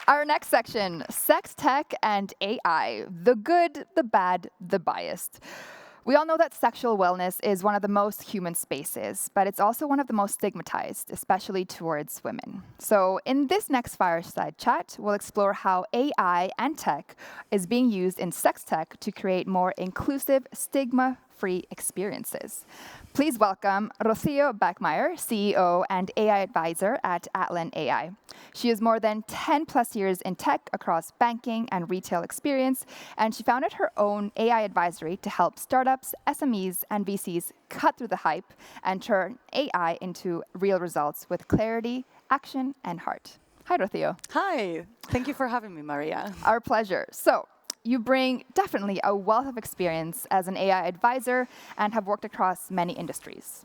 Our next section, sex tech and AI, the good, the bad, the biased. We all know that sexual wellness is one of the most human spaces, but it's also one of the most stigmatized, especially towards women. So in this next fireside chat, we'll explore how AI and tech is being used in sex tech to create more inclusive, stigma-free experiences. Please welcome Rocío Bachmaier, CEO and AI advisor at Atlan AI. She has more than 10 plus years in tech across banking and retail experience, and she founded her own AI advisory to help startups, SMEs, and VCs cut through the hype and turn AI into real results with clarity, action, and heart. Hi, Rocío. Hi, thank you for having me, Maria. Our pleasure. So, you bring definitely a wealth of experience as an AI advisor and have worked across many industries.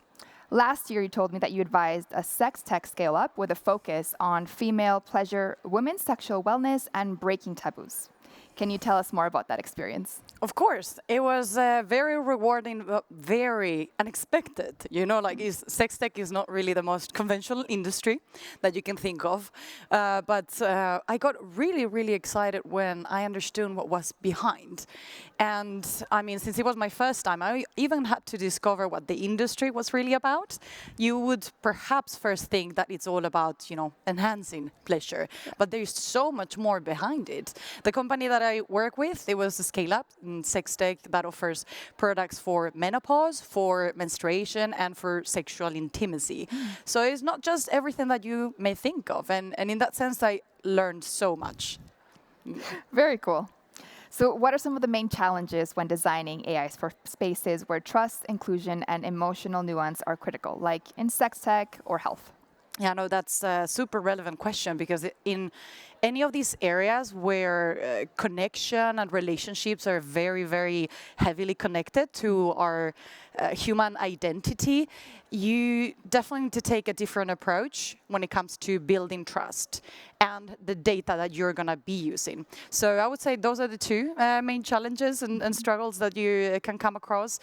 Last year, you told me that you advised a sex tech scale-up with a focus on female pleasure, women's sexual wellness, and breaking taboos. Can you tell us more about that experience? Of course, it was very rewarding, but very unexpected. You know, like sex tech is not really the most conventional industry that you can think of. But I got really, really excited when I understood what was behind. And I mean, since it was my first time, I even had to discover what the industry was really about. You would perhaps first think that it's all about, you know, enhancing pleasure. But there's so much more behind it. The company that I work with, it was a scale-up in SexTech that offers products for menopause, for menstruation, and for sexual intimacy. So it's not just everything that you may think of. And in that sense, I learned so much. Very cool. So what are some of the main challenges when designing AIs for spaces where trust, inclusion, and emotional nuance are critical, like in sex tech or health? Yeah, no, that's a super relevant question because in any of these areas where connection and relationships are very, very heavily connected to our human identity, you definitely need to take a different approach when it comes to building trust and the data that you're going to be using. So I would say those are the two main challenges and struggles that you can come across.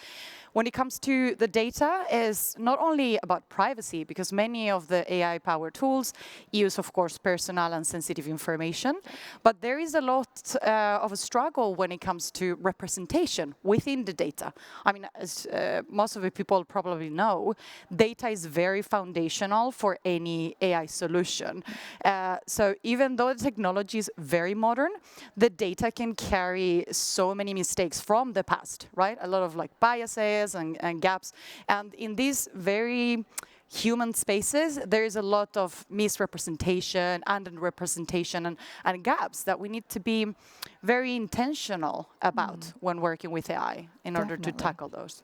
When it comes to the data, is not only about privacy, because many of the AI-powered tools use, of course, personal and sensitive information, but there is a lot of a struggle when it comes to representation within the data. I mean, as most of the people probably know, data is very foundational for any AI solution. So even though the technology is very modern, the data can carry so many mistakes from the past, right? A lot of like biases and gaps. And in these very human spaces, there is a lot of misrepresentation, underrepresentation, and gaps that we need to be very intentional about when working with AI in order to tackle those.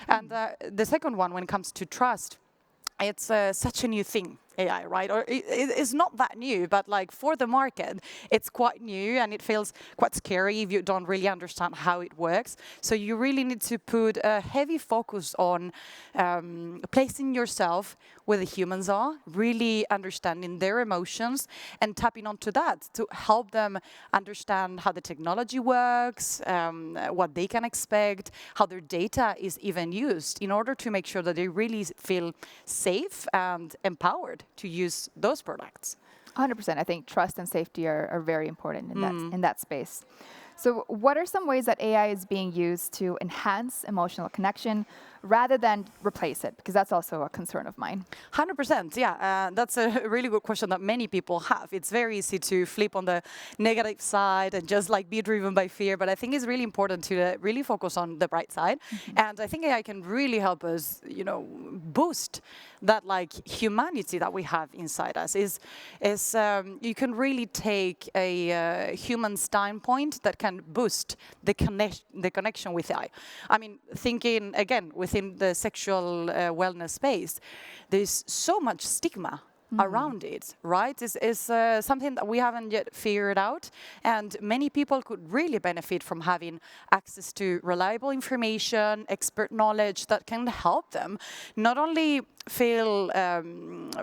And the second one, when it comes to trust, it's such a new thing, AI, right? Or it's not that new, but like for the market, it's quite new and it feels quite scary if you don't really understand how it works. So you really need to put a heavy focus on placing yourself where the humans are, really understanding their emotions and tapping onto that to help them understand how the technology works, what they can expect, how their data is even used in order to make sure that they really feel safe and empowered to use those products. 100%. I think trust and safety are very important in that space. So what are some ways that AI is being used to enhance emotional connection rather than replace it? Because that's also a concern of mine. 100%, yeah. That's a really good question that many people have. It's very easy to flip on the negative side and just like be driven by fear. But I think it's really important to really focus on the bright side. And I think AI can really help us, you know, boost that like humanity that we have inside us. You can really take a human standpoint that can boost the connection with AI. I mean, thinking again within the sexual wellness space, there's so much stigma around it, right? It's something that we haven't yet figured out, and many people could really benefit from having access to reliable information, expert knowledge that can help them not only feel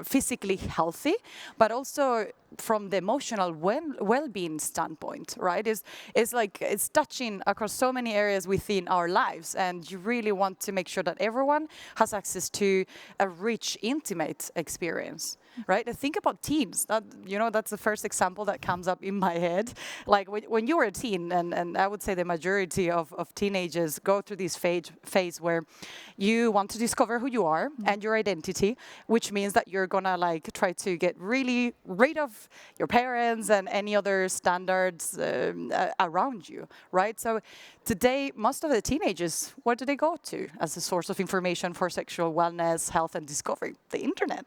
physically healthy, but also from the emotional well-being standpoint, right? It's like it's touching across so many areas within our lives, and you really want to make sure that everyone has access to a rich, intimate experience. Right? I think about teens. That's the first example that comes up in my head. Like when you were a teen, and I would say the majority of teenagers go through this phase where you want to discover who you are and your identity, which means that you're gonna like try to get really rid of your parents and any other standards around you, right? So today, most of the teenagers, where do they go to as a source of information for sexual wellness, health, and discovery? The internet.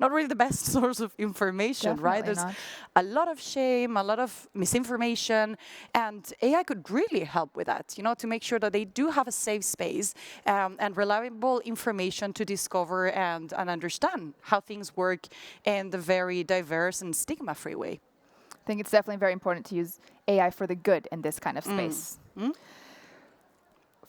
Not really the best source of information, Definitely right? There's not. a lot of shame, a lot of misinformation, and AI could really help with that, to make sure that they do have a safe space and reliable information to discover and understand how things work in the very diverse and stigma-free way. I think it's definitely very important to use AI for the good in this kind of space.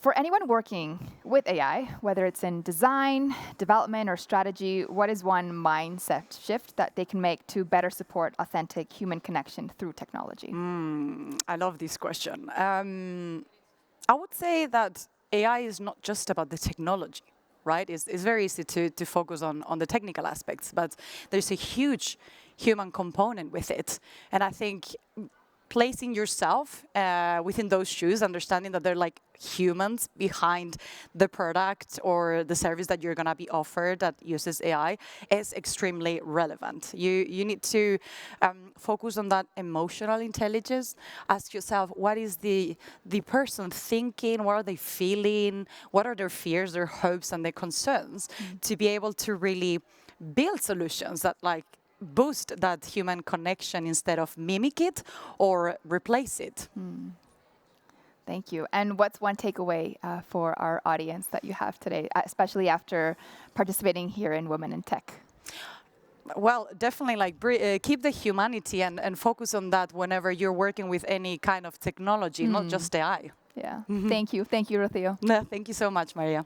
For anyone working with AI, whether it's in design, development, or strategy, what is one mindset shift that they can make to better support authentic human connection through technology? I love this question. I would say that AI is not just about the technology, right? It's very easy to focus on the technical aspects, but there's a huge human component with it. And I think placing yourself within those shoes, understanding that they're like humans behind the product or the service that you're going to be offered that uses AI is extremely relevant. You need to focus on that emotional intelligence. Ask yourself, what is the person thinking? What are they feeling? What are their fears, their hopes, and their concerns? To be able to really build solutions that like boost that human connection instead of mimic it or replace it. Thank you. And what's one takeaway for our audience that you have today, especially after participating here in Women in Tech? Well, definitely like keep the humanity and focus on that whenever you're working with any kind of technology, not just AI. Yeah. Thank you. Thank you, Rocío. No, thank you so much, Maria.